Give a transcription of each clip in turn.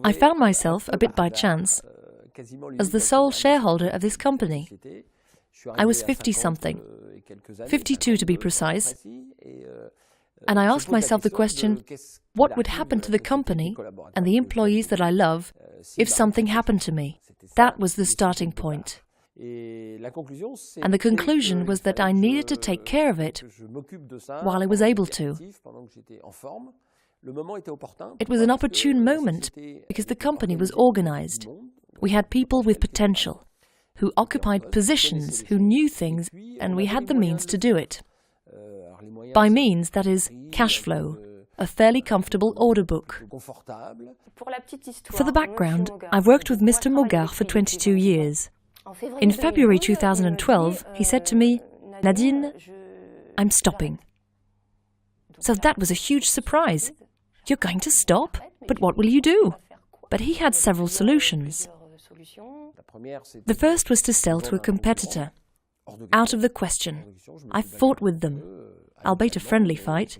I found myself, a bit by chance, as the sole shareholder of this company. I was 50-something, 52 to be precise, and I asked myself the question, what would happen to the company and the employees that I love if something happened to me? That was the starting point. And the conclusion was that I needed to take care of it while I was able to. It was an opportune moment because the company was organized. We had people with potential, who occupied positions, who knew things, and we had the means to do it. By means, that is, cash flow, a fairly comfortable order book. For the background, I've worked with Mr. Mogard for 22 years. In February 2012, he said to me, "Nadine, I'm stopping." So that was a huge surprise. You're going to stop? But what will you do? But he had several solutions. The first was to sell to a competitor. Out of the question. I fought with them, albeit a friendly fight.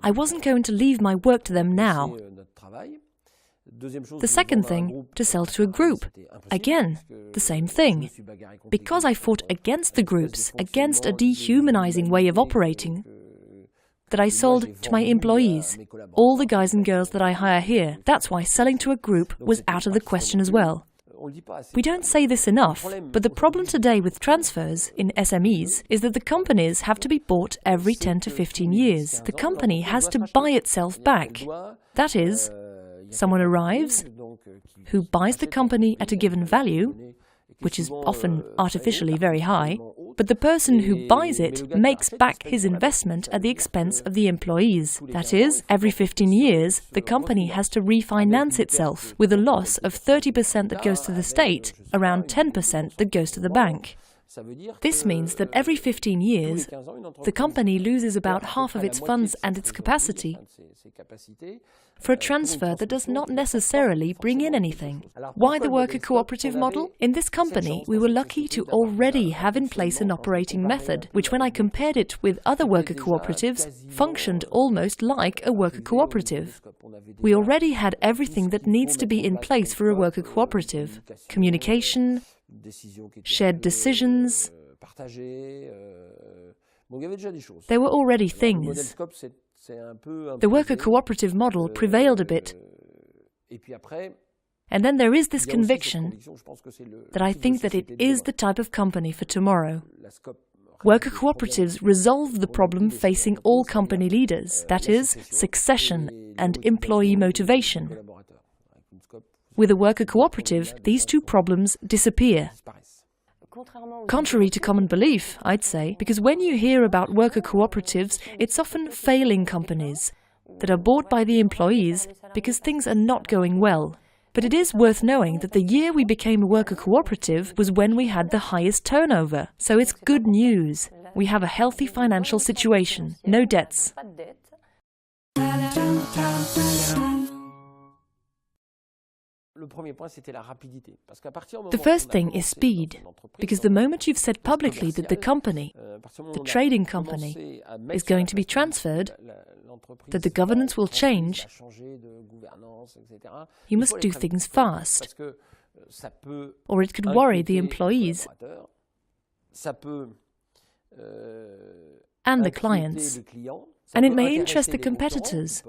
I wasn't going to leave my work to them now. The second thing, to sell to a group. Again, the same thing. Because I fought against the groups, against a dehumanizing way of operating, that I sold to my employees, all the guys and girls that I hire here. That's why selling to a group was out of the question as well. We don't say this enough, but the problem today with transfers in SMEs is that the companies have to be bought every 10 to 15 years. The company has to buy itself back. That is, someone arrives, who buys the company at a given value, which is often artificially very high, but the person who buys it makes back his investment at the expense of the employees. That is, every 15 years, the company has to refinance itself, with a loss of 30% that goes to the state, around 10% that goes to the bank. This means that every 15 years, the company loses about half of its funds and its capacity for a transfer that does not necessarily bring in anything. Why the worker cooperative model? In this company, we were lucky to already have in place an operating method, which when I compared it with other worker cooperatives, functioned almost like a worker cooperative. We already had everything that needs to be in place for a worker cooperative: communication, shared decisions. There were already things. The worker cooperative model prevailed a bit. And then there is this conviction that I think that it is the type of company for tomorrow. Worker cooperatives resolve the problem facing all company leaders, that is, succession and employee motivation. With a worker cooperative, these two problems disappear. Contrary to common belief, I'd say, because when you hear about worker cooperatives, it's often failing companies that are bought by the employees because things are not going well. But it is worth knowing that the year we became a worker cooperative was when we had the highest turnover. So it's good news. We have a healthy financial situation, no debts. The first thing is speed, because the moment you've said publicly that the company, the trading company, is going to be transferred, that the governance will change, you must do things fast, or it could worry the employees and the clients. And it may interest the competitors,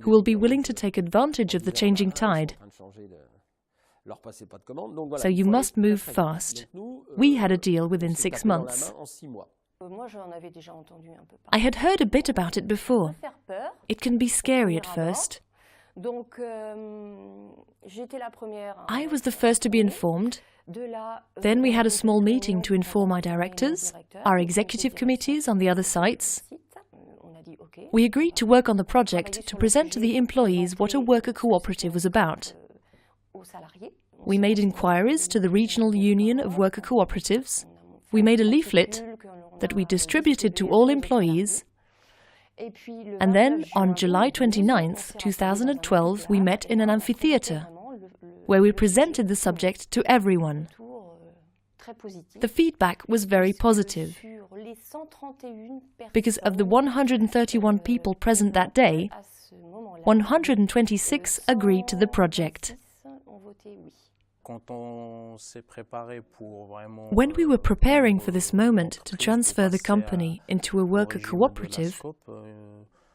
who will be willing to take advantage of the changing tide. So you must move fast. We had a deal within 6 months. I had heard a bit about it before. It can be scary at first. I was the first to be informed. Then we had a small meeting to inform our directors, our executive committees on the other sites. We agreed to work on the project to present to the employees what a worker cooperative was about. We made inquiries to the Regional Union of Worker Cooperatives. We made a leaflet that we distributed to all employees. And then, on July 29th, 2012, we met in an amphitheatre, where we presented the subject to everyone. The feedback was very positive. Because of the 131 people present that day, 126 agreed to the project. When we were preparing for this moment to transfer the company into a worker cooperative,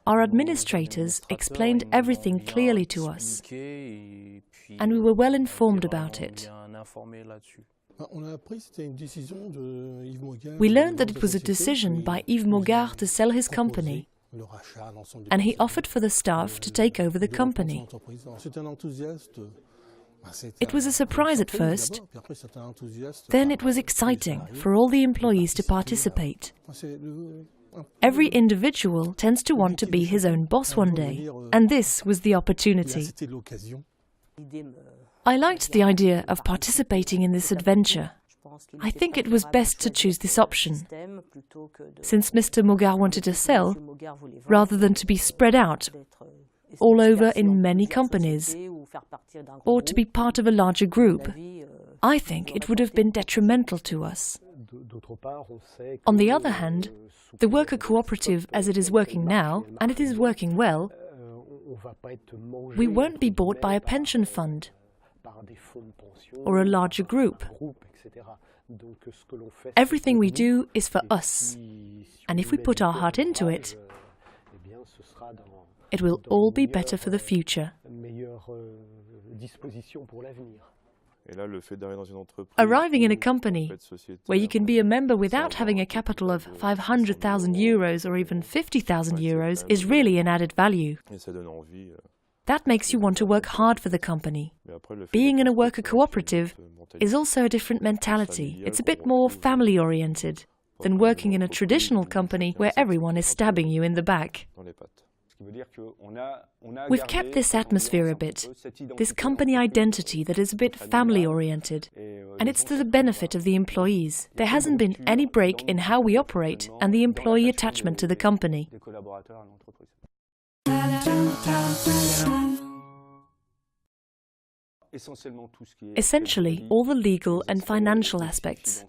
our administrators explained everything clearly to us, and we were well informed about it. We learned that it was a decision by Yves Mogard to sell his company, and he offered for the staff to take over the company. It was a surprise at first, then it was exciting for all the employees to participate. Every individual tends to want to be his own boss one day, and this was the opportunity. I liked the idea of participating in this adventure. I think it was best to choose this option, since Mr. Mogard wanted to sell, rather than to be spread out all over in many companies, or to be part of a larger group. I think it would have been detrimental to us. On the other hand, the worker cooperative as it is working now, and it is working well, we won't be bought by a pension fund or a larger group. Everything we do is for us, and if we put our heart into it, it will all be better for the future. Arriving in a company where you can be a member without having a capital of 500,000 euros or even 50,000 euros is really an added value. That makes you want to work hard for the company. Being in a worker cooperative is also a different mentality. It's a bit more family-oriented than working in a traditional company where everyone is stabbing you in the back. We've kept this atmosphere a bit, this company identity that is a bit family-oriented, and it's to the benefit of the employees. There hasn't been any break in how we operate and the employee attachment to the company. Essentially, all the legal and financial aspects.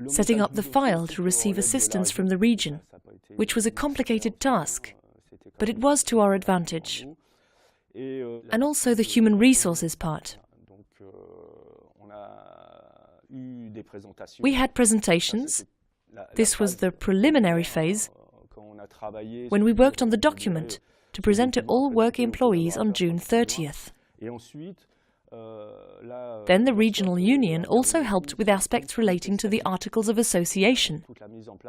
Setting up the file to receive assistance from the region, which was a complicated task, but it was to our advantage. And also the human resources part. We had presentations. This was the preliminary phase, when we worked on the document to present to all work employees on June 30th. Then the regional union also helped with aspects relating to the Articles of Association,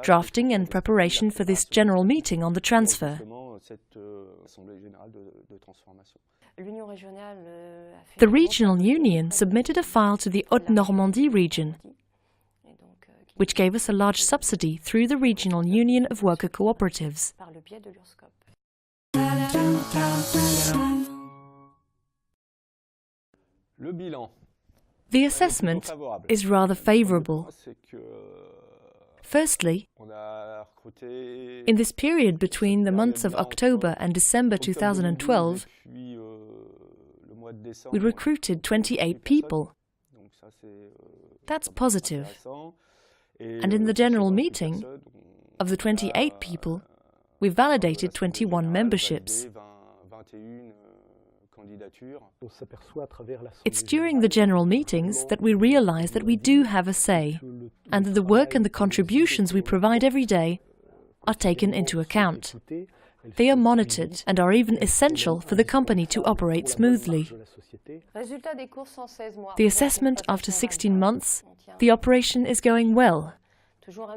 drafting and preparation for this general meeting on the transfer. The regional union submitted a file to the Haute-Normandie region, which gave us a large subsidy through the Regional Union of Worker Cooperatives. The assessment is rather favorable. Firstly, in this period between the months of October and December 2012, we recruited 28 people. That's positive. And in the general meeting, of the 28 people, we validated 21 memberships. It's during the general meetings that we realize that we do have a say, and that the work and the contributions we provide every day are taken into account. They are monitored and are even essential for the company to operate smoothly. The assessment after 16 months, the operation is going well.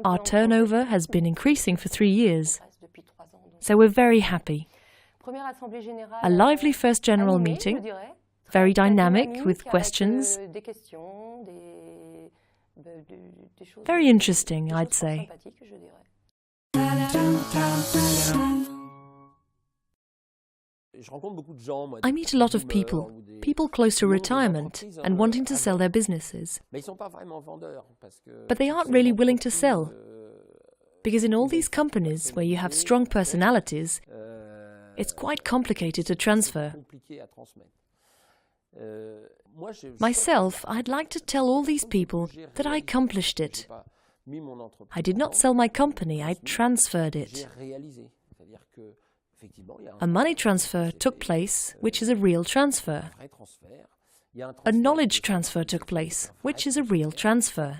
Our turnover has been increasing for 3 years, so we're very happy. A lively first general meeting, very dynamic with questions. Very interesting, I'd say. I meet a lot of people close to retirement and wanting to sell their businesses. But they aren't really willing to sell, because in all these companies where you have strong personalities, it's quite complicated to transfer. Myself, I'd like to tell all these people that I accomplished it. I did not sell my company, I transferred it. A money transfer took place, which is a real transfer. A knowledge transfer took place, which is a real transfer.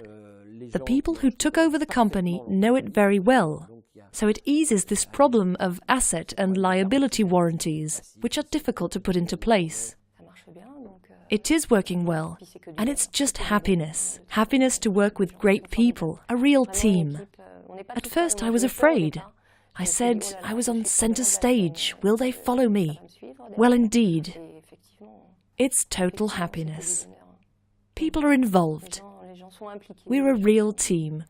The people who took over the company know it very well, so it eases this problem of asset and liability warranties, which are difficult to put into place. It is working well, and it's just happiness. Happiness to work with great people, a real team. At first I was afraid. I said, I was on center stage, will they follow me? Well, indeed. It's total happiness. People are involved. We're a real team.